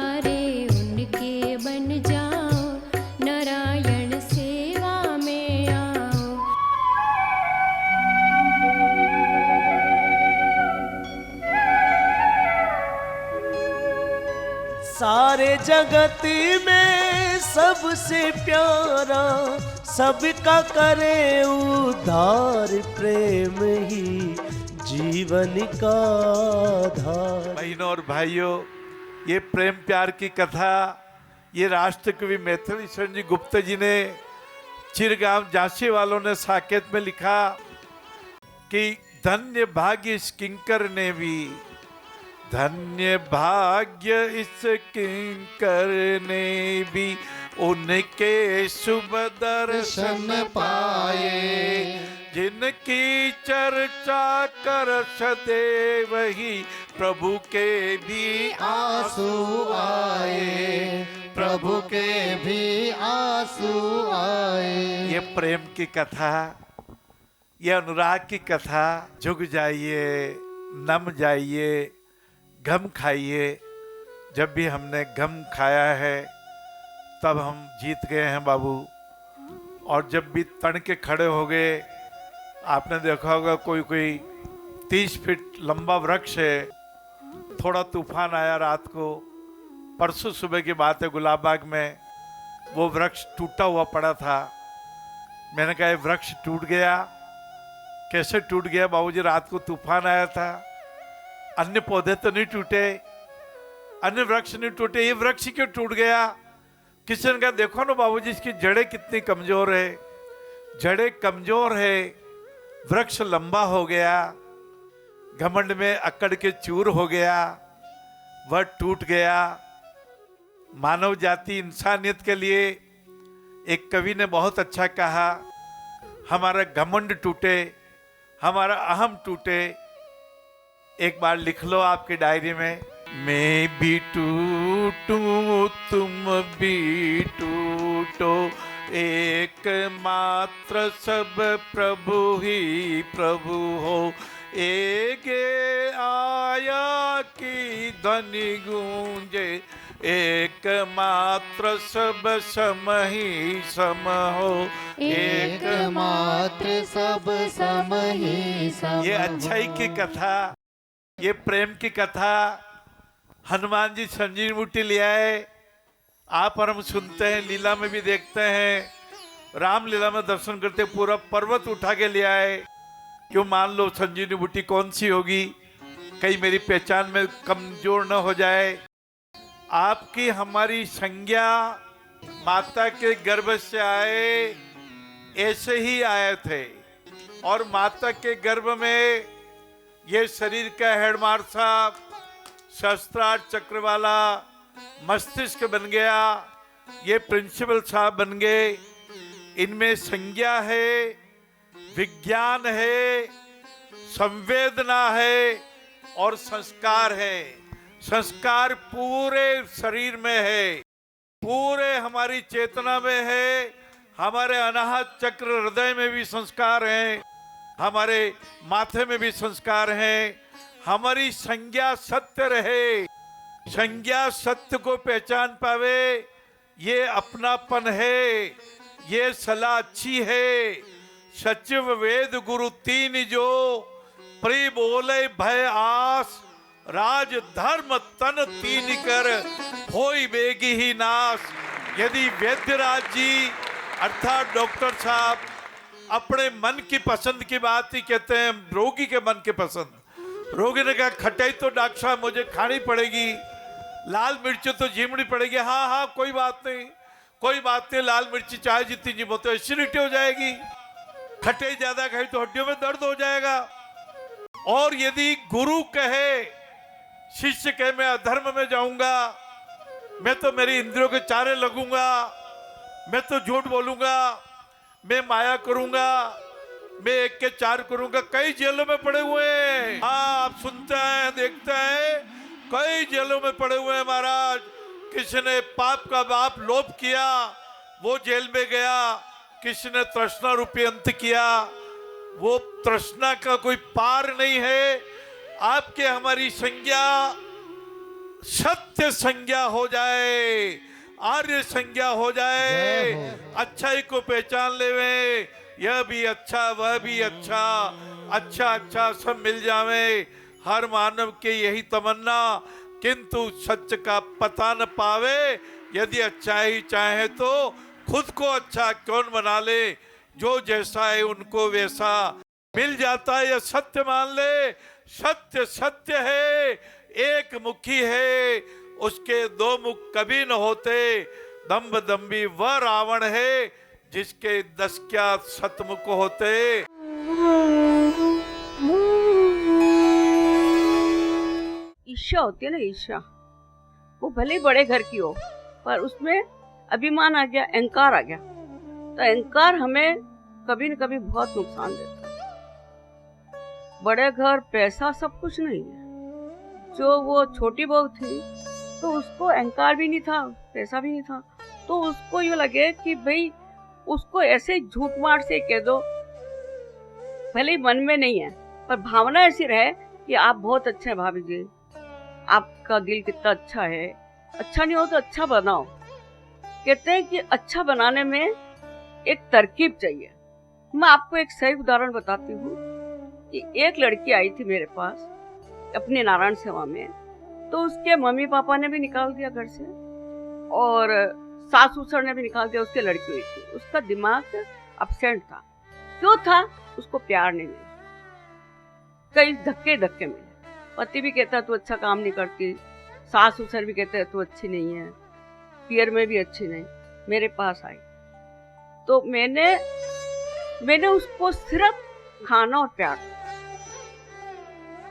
सारे उनके बन जाओ, नारायण सेवा में आओ। सारे जगत में सबसे प्यारा, सबका करे उद्धार, प्रेम ही जीवन का आधार। बहनों और भाइयों, ये प्रेम प्यार की कथा ये राष्ट्र कवि मैथिली शरण जी गुप्त जी ने चिरगांव झांसी वालों ने साकेत में लिखा कि धन्य भाग्य इस किंकर ने भी, धन्य भाग्य इस किंकर ने भी, उनके शुभ दर्शन पाए। जिनकी चर्चा कर सदैव ही, प्रभु के भी आंसू आए, प्रभु के भी आंसू आए। ये प्रेम की कथा, ये अनुराग की कथा। झुक जाइए, नम जाइए, गम खाइए। जब भी हमने गम खाया है तब हम जीत गए हैं बाबू। और जब भी तन के खड़े हो गए, आपने देखा होगा कोई 30 फीट लंबा वृक्ष है, थोड़ा तूफान आया रात को, परसों सुबह की बात है, गुलाबबाग में वो वृक्ष टूटा हुआ पड़ा था। मैंने कहा ये वृक्ष टूट गया। कैसे टूट गया बाबूजी? रात को तूफान आया था, अन्य पौधे तो नहीं टूटे, अन्य वृक्ष नहीं टूटे, ये वृक्ष क्यों टूट गया? किसी ने कहा देखो ना बाबूजी, इसकी जड़ें कितनी कमजोर है, जड़ें कमजोर है, वृक्ष लंबा हो गया, घमंड में अकड़ के चूर हो गया, वह टूट गया। मानव जाति, इंसानियत के लिए एक कवि ने बहुत अच्छा कहा, हमारा घमंड टूटे, हमारा अहम टूटे। एक बार लिख लो आपकी डायरी में, मैं भी टूटूं तुम भी टूटो, एकमात्र सब प्रभु ही प्रभु हो, एक आया की ध्वनि गूंजे, एकमात्र सब सम ही सम हो, एकमात्र सब सम ही सम। ये अच्छाई की कथा, ये प्रेम की कथा। हनुमान जी संजीवनी बूटी ले आए, आप और हम सुनते हैं, लीला में भी देखते हैं, रामलीला में दर्शन करते, पूरा पर्वत उठा के ले आए। क्यों? मान लो संजीवनी बूटी कौन सी होगी, कहीं मेरी पहचान में कमजोर न हो जाए। आपकी हमारी संज्ञा माता के गर्भ से आए, ऐसे ही आए थे, और माता के गर्भ में ये शरीर का हेडमार साहब, शस्त्रार्थ चक्र वाला मस्तिष्क बन गया, ये प्रिंसिपल साहब बन गए। इनमें संज्ञा है, विज्ञान है, संवेदना है और संस्कार है। संस्कार पूरे शरीर में है, पूरे हमारी चेतना में है, हमारे अनाहत चक्र हृदय में भी संस्कार हैं, हमारे माथे में भी संस्कार हैं। हमारी संज्ञा सत्य रहे, संज्ञा सत्य को पहचान पावे, ये अपनापन है, ये सलाह अच्छी है। सचिव वेद गुरु तीन जो, प्री बोले भय आस, राज धर्म तन तीन कर, होई बेगी ही नाश। यदि वैद्यराज जी अर्थात डॉक्टर साहब अपने मन की पसंद की बात ही कहते हैं, रोगी के मन की पसंद। रोगी ने कहा खटाई तो डॉक्टर साहब मुझे खानी पड़ेगी, लाल मिर्च तो झीमनी पड़ेगी। हाँ हाँ कोई बात नहीं, कोई बात नहीं, लाल मिर्ची चाहे जितनी झीमो तो एसिडिटी हो जाएगी, खटाई ज्यादा खाई तो हड्डियों में दर्द हो जाएगा। और यदि गुरु कहे, शिष्य कहे मैं अधर्म में जाऊंगा, मैं तो मेरी इंद्रियों के चारे लगूंगा, मैं तो झूठ बोलूंगा, मैं माया करूंगा, मैं एक के चार करूंगा। कई जेलों में पड़े हुए हैं, हाँ आप सुनते हैं देखते हैं, कई जेलों में पड़े हुए हैं महाराज। किसी ने पाप का बाप लोभ किया, वो जेल में गया। किसी ने तृष्णा रूपी अंत किया, वो तृष्णा का कोई पार नहीं है। आपके हमारी संज्ञा सत्य संज्ञा हो जाए, आर्य संज्ञा हो जाए, जय हो। अच्छाई को पहचान लेवे, यह भी अच्छा वह भी अच्छा, अच्छा अच्छा सब मिल जावे। हर मानव के यही तमन्ना, किंतु सच का पता न पावे। यदि अच्छाई चाहे तो खुद को अच्छा क्यों न बना ले, जो जैसा है उनको वैसा मिल जाता है। यह सत्य मान ले, सत्य सत्य है, एक मुखी है, उसके दो मुख कभी न होते। दम्भ दम्भी वह रावण है, जिसके 10 क्या सतमुख होते। ईर्ष्या होती है ना, ईर्ष्या, वो भले ही बड़े घर की हो पर उसमें अभिमान आ गया, अहंकार आ गया, तो अहंकार हमें कभी न कभी बहुत नुकसान देता है। बड़े घर, पैसा सब कुछ नहीं है। जो वो छोटी बहू थी तो उसको अहंकार भी नहीं था, पैसा भी नहीं था, तो उसको ये लगे कि भाई उसको ऐसे झूठ मार से कह दो, भले ही मन में नहीं है पर भावना ऐसी रहे कि आप बहुत अच्छे हैं भाभी जी, आपका दिल कितना अच्छा है। अच्छा नहीं हो तो अच्छा बनाओ। कहते हैं कि अच्छा बनाने में एक तरकीब चाहिए। मैं आपको एक सही उदाहरण बताती हूँ कि एक लड़की आई थी मेरे पास अपने नारायण सेवा में, तो उसके मम्मी पापा ने भी निकाल दिया घर से और सास ससुर ने भी निकाल दिया। उसकी लड़की हुई थी, उसका दिमाग अपसेंट था। क्यों था? उसको प्यार नहीं मिला, कई धक्के धक्के मिले। पति भी कहता तू अच्छा काम नहीं करती, सास ससुर भी कहते तू अच्छी नहीं है, पियर में भी अच्छी नहीं। मेरे पास आई तो मैंने उसको सिर्फ खाना और प्यार।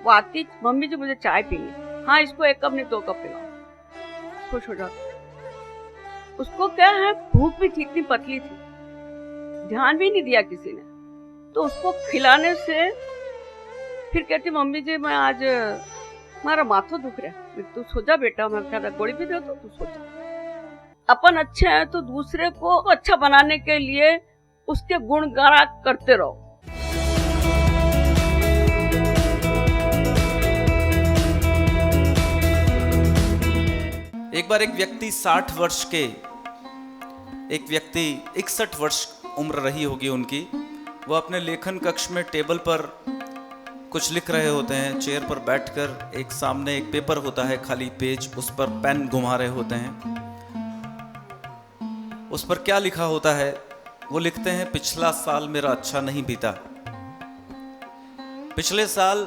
वो आती, मम्मी जी मुझे चाय पीनी, हाँ इसको 1 कप नहीं 2 कप पिलाओ, खुश हो जाता। उसको क्या है, भूख भी थी, इतनी पतली थी, ध्यान भी नहीं दिया किसी ने। तो उसको खिलाने से फिर कहती मम्मी जी मैं आज हमारा माथा दुख रहा है, तू सो जा बेटा, मैं क्या गोली भी दे तो तू सो जा। अपन अच्छे हैं तो दूसरे को अच्छा बनाने के लिए उसके गुण गारा करते रहो। एक बार एक व्यक्ति 60 वर्ष के, एक व्यक्ति 61 वर्ष उम्र रही होगी उनकी, वो अपने लेखन कक्ष में टेबल पर कुछ लिख रहे होते हैं। चेयर पर बैठकर एक सामने एक पेपर होता है, खाली पेज, उस पर पेन घुमा रहे होते हैं। उस पर क्या लिखा होता है? वो लिखते हैं पिछला साल मेरा अच्छा नहीं बीता। पिछले साल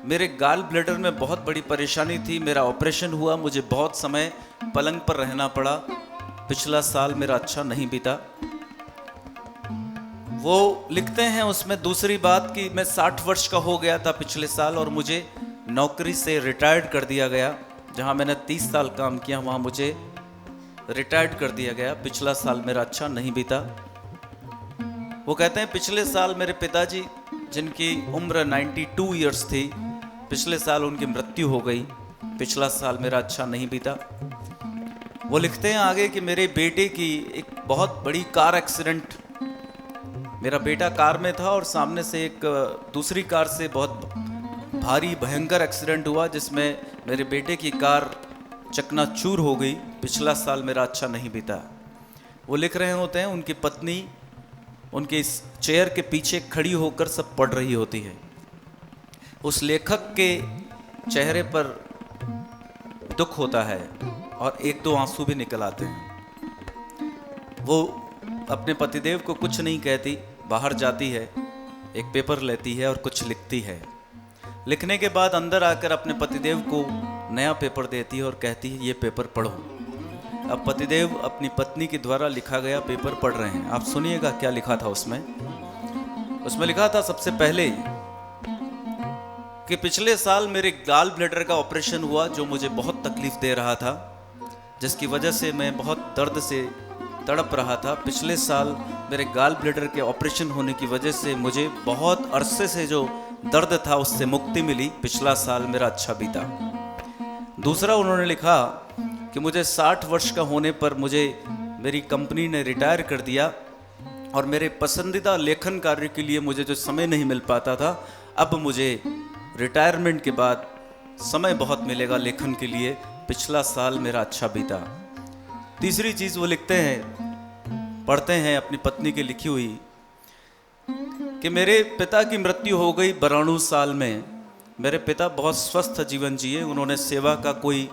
मेरे गाल ब्लैडर में बहुत बड़ी परेशानी थी, मेरा ऑपरेशन हुआ, मुझे बहुत समय पलंग पर रहना पड़ा। पिछला साल मेरा अच्छा नहीं बीता। वो लिखते हैं उसमें दूसरी बात कि मैं 60 वर्ष का हो गया था पिछले साल और मुझे नौकरी से रिटायर्ड कर दिया गया। जहां मैंने 30 साल काम किया वहां मुझे रिटायर्ड कर दिया गया। पिछला साल मेरा अच्छा नहीं बीता। वो कहते हैं पिछले साल मेरे पिताजी, जिनकी उम्र 92 इयर्स थी, पिछले साल उनकी मृत्यु हो गई। पिछला साल मेरा अच्छा नहीं बीता। वो लिखते हैं आगे कि मेरे बेटे की एक बहुत बड़ी कार एक्सीडेंट, मेरा बेटा कार में था और सामने से एक दूसरी कार से बहुत भारी भयंकर एक्सीडेंट हुआ जिसमें मेरे बेटे की कार चकनाचूर हो गई। पिछला साल मेरा अच्छा नहीं बीता। वो लिख रहे होते हैं, उनकी पत्नी उनके इस चेयर के पीछे खड़ी होकर सब पढ़ रही होती है। उस लेखक के चेहरे पर दुख होता है और 1-2 आंसू भी निकल आते हैं। वो अपने पतिदेव को कुछ नहीं कहती, बाहर जाती है, एक पेपर लेती है और कुछ लिखती है। लिखने के बाद अंदर आकर अपने पतिदेव को नया पेपर देती है और कहती है ये पेपर पढ़ो। अब पतिदेव अपनी पत्नी के द्वारा लिखा गया पेपर पढ़ रहे हैं। आप सुनिएगा क्या लिखा था उसमें। उसमें लिखा था सबसे पहले कि पिछले साल मेरे गाल ब्लैडर का ऑपरेशन हुआ जो मुझे बहुत तकलीफ दे रहा था, जिसकी वजह से मैं बहुत दर्द से तड़प रहा था। पिछले साल मेरे गाल ब्लैडर के ऑपरेशन होने की वजह से मुझे बहुत अरसे से जो दर्द था उससे मुक्ति मिली। पिछला साल मेरा अच्छा बीता। दूसरा उन्होंने लिखा कि मुझे 60 वर्ष का होने पर मुझे मेरी कंपनी ने रिटायर कर दिया और मेरे पसंदीदा लेखन कार्य के लिए मुझे जो समय नहीं मिल पाता था, अब मुझे रिटायरमेंट के बाद समय बहुत मिलेगा लेखन के लिए। पिछला साल मेरा अच्छा बीता। तीसरी चीज़ वो लिखते हैं, पढ़ते हैं अपनी पत्नी की लिखी हुई, कि मेरे पिता की मृत्यु हो गई 92 साल में। मेरे पिता बहुत स्वस्थ जीवन जिए, उन्होंने सेवा का कोई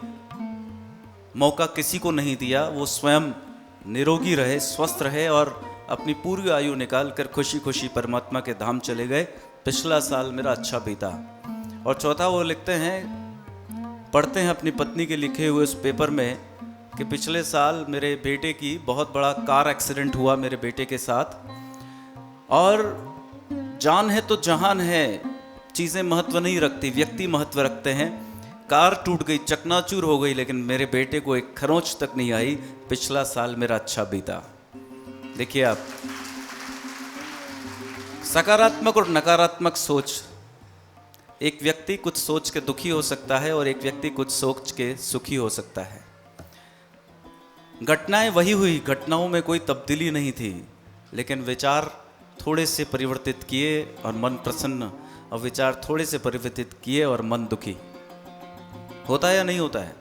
मौका किसी को नहीं दिया। वो स्वयं निरोगी रहे, स्वस्थ रहे और अपनी पूरी आयु निकाल कर खुशी खुशी परमात्मा के धाम चले गए। पिछला साल मेरा अच्छा बीता। और चौथा वो लिखते हैं, पढ़ते हैं अपनी पत्नी के लिखे हुए उस पेपर में, कि पिछले साल मेरे बेटे की बहुत बड़ा कार एक्सीडेंट हुआ मेरे बेटे के साथ, और जान है तो जहान है, चीज़ें महत्व नहीं रखती, व्यक्ति महत्व रखते हैं। कार टूट गई, चकनाचूर हो गई, लेकिन मेरे बेटे को एक खरोंच तक नहीं आई। पिछला साल मेरा अच्छा बीता। देखिए आप, सकारात्मक और नकारात्मक सोच, एक व्यक्ति कुछ सोच के दुखी हो सकता है और एक व्यक्ति कुछ सोच के सुखी हो सकता है। घटनाएं वही हुई, घटनाओं में कोई तब्दीली नहीं थी, लेकिन विचार थोड़े से परिवर्तित किए और मन प्रसन्न, और विचार थोड़े से परिवर्तित किए और मन दुखी। होता है या नहीं होता है?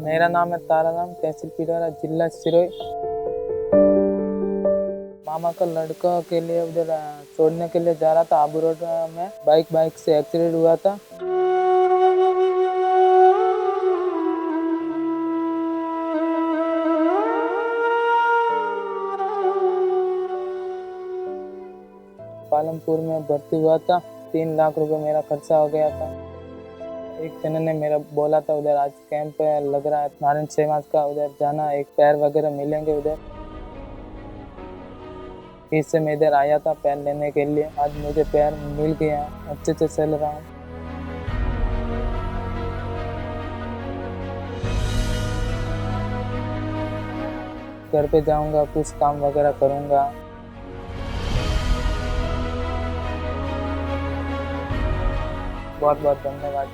मेरा नाम है ताराराम, तहसील पिडोरा, जिला सिरोही। मामा का लड़का के लिए उधर छोड़ने के लिए जा रहा था, आबू रोड में बाइक से एक्सीडेंट हुआ था। पालमपुर में भर्ती हुआ था, 3 लाख रुपए मेरा खर्चा हो गया था। एक जने ने मेरा बोला था उधर आज कैंप लग रहा है नारायण समाज का, उधर जाना, एक पैर वगैरह मिलेंगे उधर। फिर से मैं इधर आया था पैर लेने के लिए। आज मुझे पैर मिल गया, अच्छे से चल रहा हूँ। घर पे जाऊंगा, कुछ काम वगैरह करूंगा। बहुत बहुत धन्यवाद।